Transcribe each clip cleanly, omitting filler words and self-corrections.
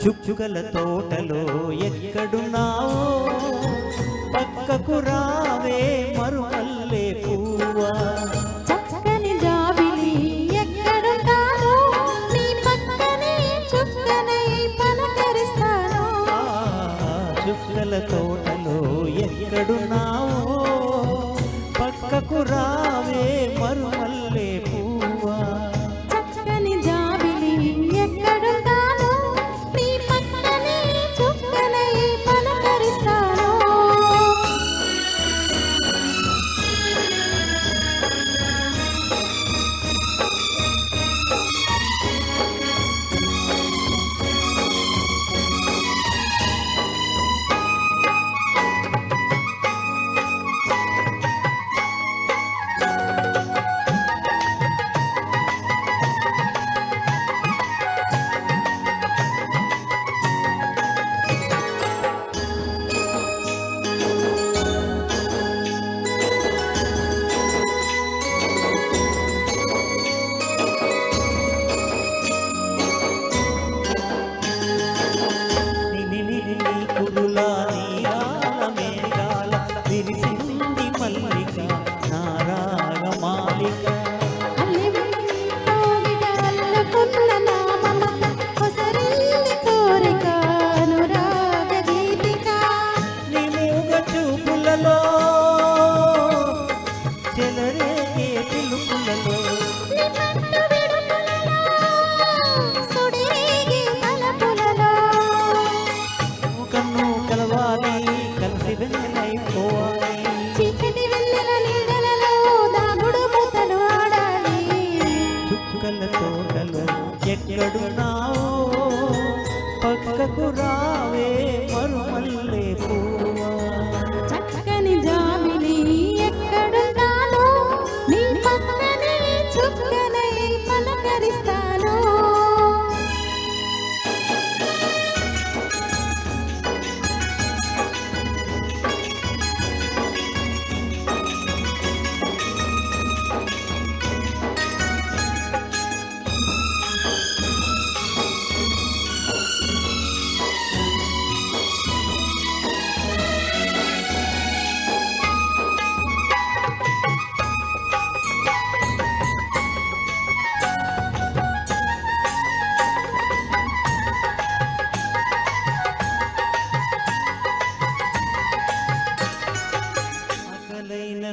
చుక్కల తోటలో ఎక్కడున్నావో పక్కకు రావే మరుమల్లె పువ్వా చక్కని జాబిలి ఎక్కడుంటానో నీ పక్కనే చుక్కనై పలకరిస్తాను చుక్కల తోటలో ఎక్కడున్నావో పక్కకు రావే మరుమల్లె పువ్వా చక్కని జాబిలి ఎక్కడుంటానో నీ పక్కనే చుక్కనై పలకరిస్తాను చీకటి వెన్నెల నీడలలో దాగుడు మూతలు ఆడాలి చుక్కల తోటలో ఎక్కడున్నావో పక్కకు రావే మరుమల్లె పువ్వా చక్కని జాబిలి ఎక్కడుంటానో నీ పక్కనే చుక్కనై పలకరిస్తాను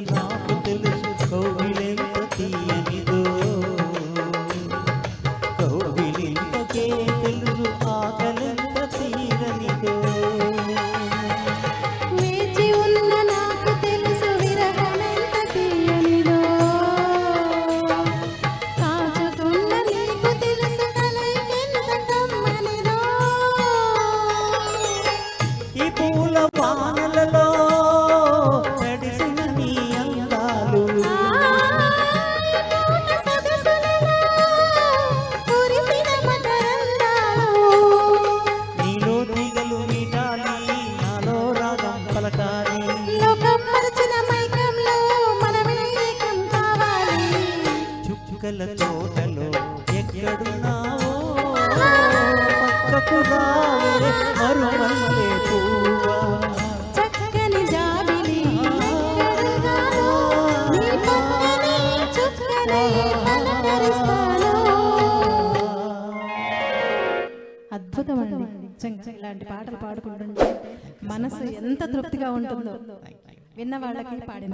నాకు తెలుసు కౌగిలెంత తీయనిదో కౌగిలింతకే తెలుసు ఆకలెంత తీరనిదో వేచి ఉన్న నాకు తెలుసు విరహమెంత తీయనిదో కాచుకున్న నీకు తెలుసు కలయికెంత కమ్మనిదో ఈ పూల వానలలో చుక్కల తోటలో ఎక్కడున్నావో పక్కకు రావే మరుమల్లె పువ్వా చక్కని జాబిలి ఎక్కడుంటానో నీ పక్కనే చుక్కనై పలకరిస్తాను అద్భుతమండి ఇలాంటి పాటలు పాడుకుంటుంటే మనసు ఎంత తృప్తిగా ఉంటుందో విన్న వాళ్ళకి పాడిన